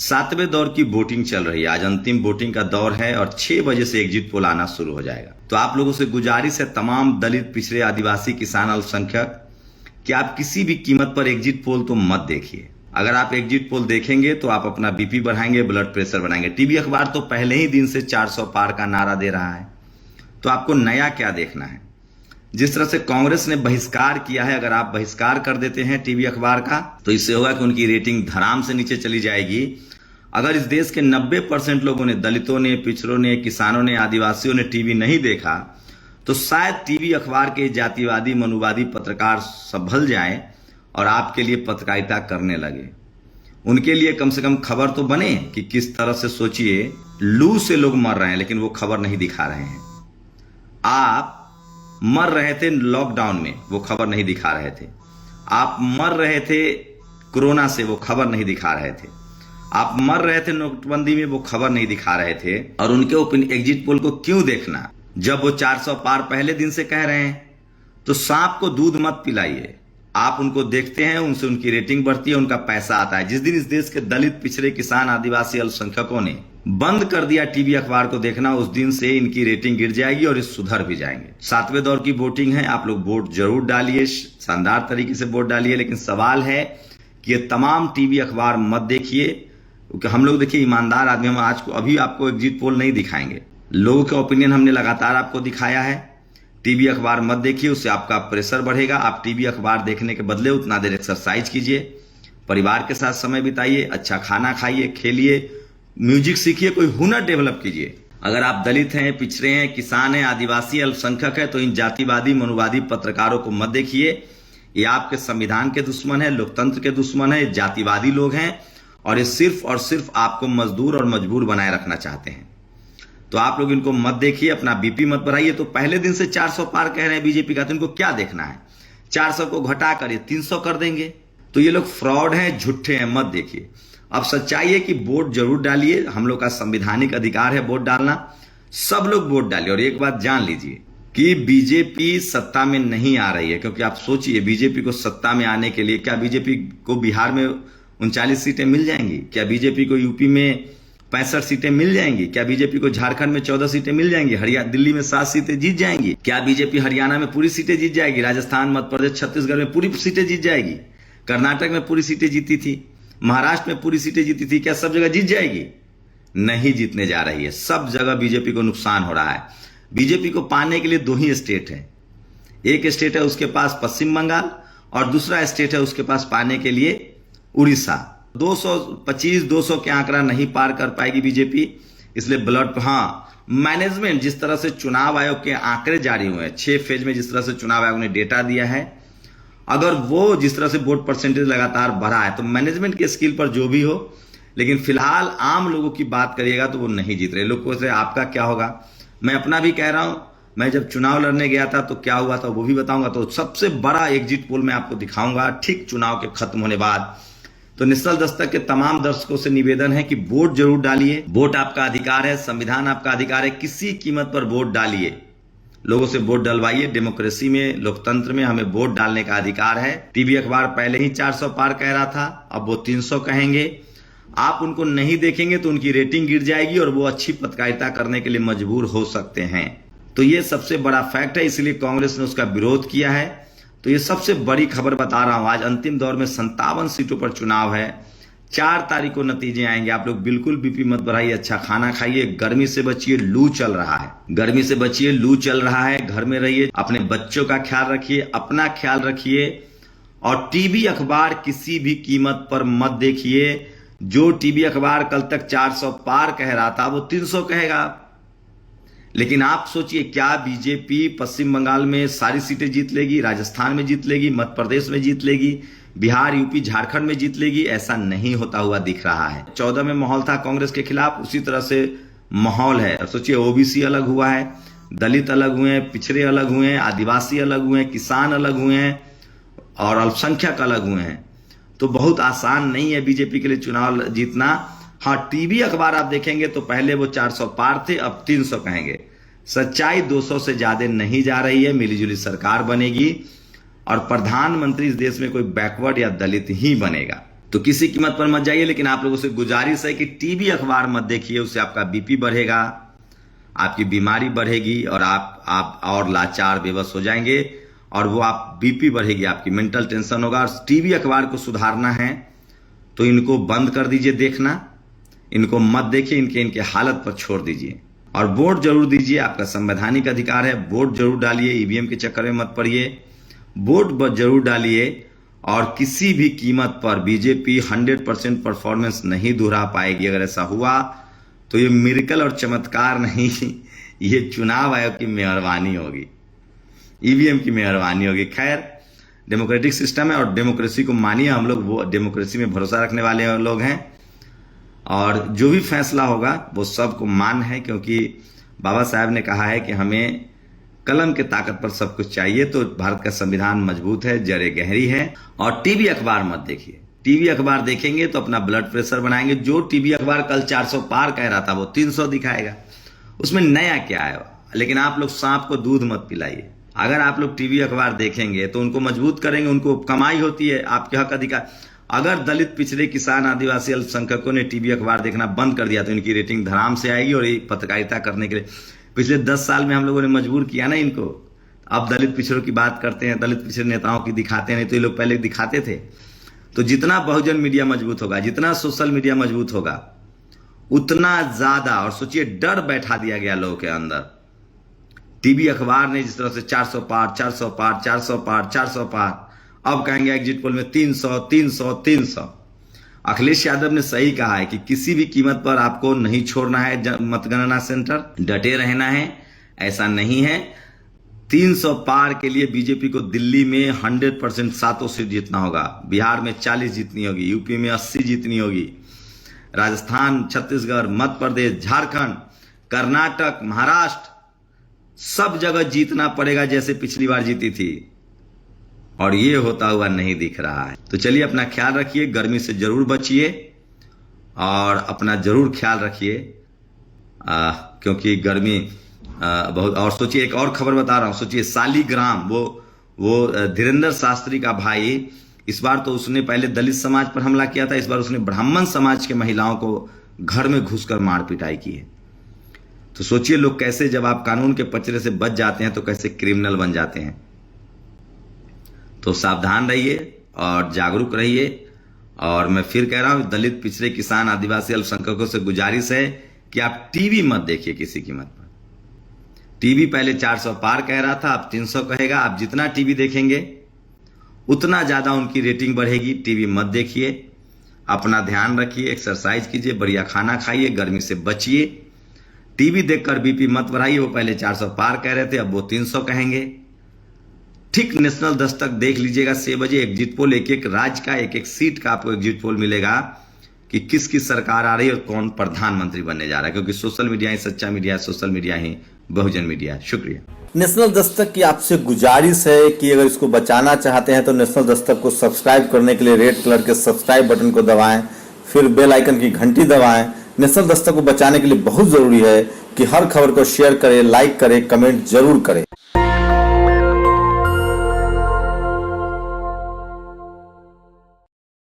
सातवें दौर की वोटिंग चल रही है। आज अंतिम वोटिंग का दौर है और 6 बजे से एग्जिट पोल आना शुरू हो जाएगा। तो आप लोगों से गुजारिश है, तमाम दलित, पिछड़े, आदिवासी, किसान, अल्पसंख्यक, कि आप किसी भी कीमत पर एग्जिट पोल तो मत देखिए। अगर आप एग्जिट पोल देखेंगे तो आप अपना बीपी बढ़ाएंगे, ब्लड प्रेशर बढ़ाएंगे। टीवी अखबार तो पहले ही दिन से 400 पार का नारा दे रहा है, तो आपको नया क्या देखना है। जिस तरह से कांग्रेस ने बहिष्कार किया है, अगर आप बहिष्कार कर देते हैं टीवी अखबार का, तो इससे होगा कि उनकी रेटिंग धड़ाम से नीचे चली जाएगी। अगर इस देश के 90% लोगों ने, दलितों ने, पिछड़ों ने, किसानों ने, आदिवासियों ने टीवी नहीं देखा, तो शायद टीवी अखबार के जातिवादी, मनुवादी पत्रकार संभल जाएं और आपके लिए पत्रकारिता करने लगे। उनके लिए कम से कम खबर तो बने कि किस तरह से, सोचिए, लू से लोग मर रहे हैं लेकिन वो खबर नहीं दिखा रहे हैं। आप मर रहे थे लॉकडाउन में, वो खबर नहीं दिखा रहे थे। आप मर रहे थे कोरोना से, वो खबर नहीं दिखा रहे थे। आप मर रहे थे नोटबंदी में, वो खबर नहीं दिखा रहे थे। और उनके एग्जिट पोल को क्यों देखना, जब वो 400 पार पहले दिन से कह रहे हैं। तो सांप को दूध मत पिलाइए। आप उनको देखते हैं, उनसे उनकी रेटिंग बढ़ती है, उनका पैसा आता है। जिस दिन इस देश के दलित, पिछड़े, किसान, आदिवासी, अल्पसंख्यकों ने बंद कर दिया टीवी अखबार को देखना, उस दिन से इनकी रेटिंग गिर जाएगी और ये सुधर भी जाएंगे। सातवें दौर की वोटिंग है, आप लोग वोट जरूर डालिए, शानदार तरीके से वोट डालिए। लेकिन सवाल है कि ये तमाम टीवी अखबार मत देखिए, क्योंकि हम लोग, देखिए, ईमानदार आदमी, हम आज को अभी आपको एग्जिट पोल नहीं दिखाएंगे। लोगों का ओपिनियन हमने लगातार आपको दिखाया है। टीवी अखबार मत देखिए, उससे आपका प्रेशर बढ़ेगा। आप टीवी अखबार देखने के बदले उतना देर एक्सरसाइज कीजिए, परिवार के साथ समय बिताइए, अच्छा खाना खाइए, खेलिए, म्यूजिक सीखिए, कोई हुनर डेवलप कीजिए। अगर आप दलित हैं, पिछड़े हैं, किसान हैं, आदिवासी, अल्पसंख्यक है, तो इन जातिवादी, मनुवादी पत्रकारों को मत देखिए। ये आपके संविधान के दुश्मन है, लोकतंत्र के दुश्मन है, जातिवादी लोग हैं और ये सिर्फ और सिर्फ आपको मजदूर और मजबूर बनाए रखना चाहते हैं। तो आप लोग इनको मत देखिए, अपना बीपी मत बढ़ाइए। तो पहले दिन से 400 पार कह रहे हैं बीजेपी का, तो इनको क्या देखना है। 400 को घटा कर 300 कर देंगे। तो ये लोग फ्रॉड हैं, झूठे हैं, मत देखिए। अब सच्चाई है कि वोट जरूर डालिए, हम लोग का संवैधानिक अधिकार है वोट डालना। सब लोग वोट डालिए। और एक बात जान लीजिए कि बीजेपी सत्ता में नहीं आ रही है, क्योंकि आप सोचिए, बीजेपी को सत्ता में आने के लिए, क्या बीजेपी को बिहार में 39 सीटें मिल जाएंगी? क्या बीजेपी को यूपी में 65 सीटें मिल जाएंगी? क्या बीजेपी को झारखंड में 14 सीटें मिल जाएंगी? दिल्ली में 7 सीटें जीत जाएंगी? क्या बीजेपी हरियाणा में पूरी सीटें जीत जाएगी? राजस्थान, मध्य प्रदेश, छत्तीसगढ़ में पूरी सीटें जीत जाएगी? कर्नाटक में पूरी सीटें जीती थी, महाराष्ट्र में पूरी सीटें जीती थी, क्या सब जगह जीत जाएगी? नहीं जीतने जा रही है। सब जगह बीजेपी को नुकसान हो रहा है। बीजेपी को पाने के लिए 2 ही स्टेट है। एक स्टेट है उसके पास पश्चिम बंगाल, और दूसरा स्टेट है उसके पास पाने के लिए उड़ीसा। 225-200 के आंकड़ा नहीं पार कर पाएगी बीजेपी। इसलिए मैनेजमेंट, जिस तरह से चुनाव आयोग के आंकड़े जारी हुए हैं, 6 फेज में जिस तरह से चुनाव आयोग ने डेटा दिया है, अगर वो जिस तरह से वोट परसेंटेज लगातार बढ़ा है, तो मैनेजमेंट के स्किल पर जो भी हो, लेकिन फिलहाल आम लोगों की बात करिएगा तो वो नहीं जीत रहे। लोग पूछ रहे आपका क्या होगा। मैं अपना भी कह रहा हूं, मैं जब चुनाव लड़ने गया था तो क्या हुआ था वो भी बताऊंगा। तो सबसे बड़ा एग्जिट पोल मैं आपको दिखाऊंगा ठीक चुनाव के खत्म होने बाद। तो निश्चल दस्तक के तमाम दर्शकों से निवेदन है कि वोट जरूर डालिए। वोट आपका अधिकार है, संविधान आपका अधिकार है, किसी कीमत पर वोट डालिए। लोगों से वोट डलवाइए। डेमोक्रेसी में, लोकतंत्र में हमें वोट डालने का अधिकार है। टीवी अखबार पहले ही 400 पार कह रहा था, अब वो 300 कहेंगे। आप उनको नहीं देखेंगे तो उनकी रेटिंग गिर जाएगी और वो अच्छी पत्रकारिता करने के लिए मजबूर हो सकते हैं। तो ये सबसे बड़ा फैक्ट है, इसलिए कांग्रेस ने उसका विरोध किया है। तो ये सबसे बड़ी खबर बता रहा हूं। आज अंतिम दौर में 57 सीटों पर चुनाव है। 4 तारीख को नतीजे आएंगे। आप लोग बिल्कुल बीपी मत बढ़ाइए, अच्छा खाना खाइए, गर्मी से बचिए, लू चल रहा है। गर्मी से बचिए, लू चल रहा है, घर में रहिए, अपने बच्चों का ख्याल रखिए, अपना ख्याल रखिए। और टीवी अखबार किसी भी कीमत पर मत देखिए। जो टीवी अखबार कल तक 400 पार कह रहा था, वो 300 कहेगा। लेकिन आप सोचिए, क्या बीजेपी पश्चिम बंगाल में सारी सीटें जीत लेगी, राजस्थान में जीत लेगी, मध्य प्रदेश में जीत लेगी, बिहार, यूपी, झारखंड में जीत लेगी? ऐसा नहीं होता हुआ दिख रहा है। 14 में माहौल था कांग्रेस के खिलाफ, उसी तरह से माहौल है। और सोचिए, ओबीसी अलग हुआ है, दलित अलग हुए हैं, पिछड़े अलग हुए हैं, आदिवासी अलग हुए हैं, किसान अलग हुए हैं और अल्पसंख्यक अलग हुए हैं। तो बहुत आसान नहीं है बीजेपी के लिए चुनाव जीतना। हाँ, टीवी अखबार आप देखेंगे तो पहले वो 400 पार थे, अब 300 कहेंगे। सच्चाई 200 से ज्यादा नहीं जा रही है। मिलीजुली सरकार बनेगी और प्रधानमंत्री इस देश में कोई बैकवर्ड या दलित ही बनेगा। तो किसी कीमत पर मत जाइए, लेकिन आप लोगों से गुजारिश है कि टीवी अखबार मत देखिए, उससे आपका बीपी बढ़ेगा, आपकी बीमारी बढ़ेगी और आप और लाचार बेबस हो जाएंगे, और वो आप बीपी बढ़ेगी, आपकी मेंटल टेंशन होगा। और टीवी अखबार को सुधारना है तो इनको बंद कर दीजिए देखना, इनको मत देखिए, इनके हालत पर छोड़ दीजिए। और वोट जरूर दीजिए, आपका संवैधानिक अधिकार है, वोट जरूर डालिए, ईवीएम के चक्कर में मत पड़िए, वोट जरूर डालिए। और किसी भी कीमत पर बीजेपी 100% परफॉर्मेंस नहीं दोहरा पाएगी। अगर ऐसा हुआ तो ये मिरेकल और चमत्कार नहीं, ये चुनाव आयोग की मेहरबानी होगी, ईवीएम की मेहरबानी होगी। खैर, डेमोक्रेटिक सिस्टम है और डेमोक्रेसी को मानिए, हम लोग वो डेमोक्रेसी में भरोसा रखने वाले लोग हैं, और जो भी फैसला होगा वो सबको मान है, क्योंकि बाबा साहब ने कहा है कि हमें कलम के ताकत पर सब कुछ चाहिए। तो भारत का संविधान मजबूत है, जड़ें गहरी है। और टीवी अखबार मत देखिए, टीवी अखबार देखेंगे तो अपना ब्लड प्रेशर बनाएंगे। जो टीवी अखबार कल 400 पार कह रहा था वो 300 दिखाएगा, उसमें नया क्या है। लेकिन आप लोग सांप को दूध मत पिलाइए। अगर आप लोग टीवी अखबार देखेंगे तो उनको मजबूत करेंगे, उनको कमाई होती है, आपके हक अधिकार। अगर दलित, पिछड़े, किसान, आदिवासी, अल्पसंख्यकों ने टीवी अखबार देखना बंद कर दिया तो इनकी रेटिंग धड़ाम से आएगी। और ये पत्रकारिता करने के लिए पिछले 10 साल में हम लोगों ने मजबूर किया ना इनको। अब दलित पिछड़ों की बात करते हैं, दलित पिछड़े नेताओं की दिखाते हैं, नहीं तो ये लोग पहले दिखाते थे। तो जितना बहुजन मीडिया मजबूत होगा, जितना सोशल मीडिया मजबूत होगा, उतना ज्यादा। और सोचिए, डर बैठा दिया गया लोगों के अंदर। टीवी अखबार ने जिस तरह से 400 पार, 400 पार, 400 पार, 400 पार, अब कहेंगे एग्जिट पोल में 300, 300, 300। अखिलेश यादव ने सही कहा है कि किसी भी कीमत पर आपको नहीं छोड़ना है मतगणना सेंटर, डटे रहना है। ऐसा नहीं है। 300 पार के लिए बीजेपी को दिल्ली में 100% 7 सीट जीतना होगा, बिहार में 40 जीतनी होगी, यूपी में 80 जीतनी होगी, राजस्थान, छत्तीसगढ़, मध्य प्रदेश, झारखंड, कर्नाटक, महाराष्ट्र, सब जगह जीतना पड़ेगा जैसे पिछली बार जीती थी। और ये होता हुआ नहीं दिख रहा है। तो चलिए, अपना ख्याल रखिए, गर्मी से जरूर बचिए और अपना जरूर ख्याल रखिए, क्योंकि गर्मी बहुत। और सोचिए, एक और खबर बता रहा हूं, सोचिए शालिग्राम, वो धीरेन्द्र शास्त्री का भाई, इस बार तो उसने पहले दलित समाज पर हमला किया था, इस बार उसने ब्राह्मण समाज के महिलाओं को घर में घुसकर मार पिटाई की है। तो सोचिए लोग कैसे, जब आप कानून के पचड़े से बच जाते हैं तो कैसे क्रिमिनल बन जाते हैं। तो सावधान रहिए और जागरूक रहिए। और मैं फिर कह रहा हूं, दलित, पिछड़े, किसान, आदिवासी, अल्पसंख्यकों से गुजारिश है कि आप टीवी मत देखिए किसी कीमत पर। टीवी पहले 400 पार कह रहा था, अब 300 कहेगा। आप जितना टीवी देखेंगे उतना ज्यादा उनकी रेटिंग बढ़ेगी। टीवी मत देखिए, अपना ध्यान रखिए, एक्सरसाइज कीजिए, बढ़िया खाना खाइए, गर्मी से बचिए। टीवी देखकर बीपी मत बढ़ाइए। वो पहले 400 पार कह रहे थे, अब वो 300 कहेंगे। ठीक नेशनल दस्तक देख लीजिएगा 6 बजे, एग्जिट पोल, एक एक राज्य का, एक एक सीट का आपको एग्जिट पोल मिलेगा कि किसकी सरकार आ रही है और कौन प्रधानमंत्री बनने जा रहा है। क्योंकि सोशल मीडिया ही सच्चा मीडिया है, सोशल मीडिया ही बहुजन मीडिया है। शुक्रिया। नेशनल दस्तक की आपसे गुजारिश है कि अगर इसको बचाना चाहते हैं तो नेशनल दस्तक को सब्सक्राइब करने के लिए रेड कलर के सब्सक्राइब बटन को दबाएं, फिर बेल आइकन की घंटी दबाएं। नेशनल दस्तक को बचाने के लिए बहुत जरूरी है कि हर खबर को शेयर करें, लाइक करें, कमेंट जरूर करें।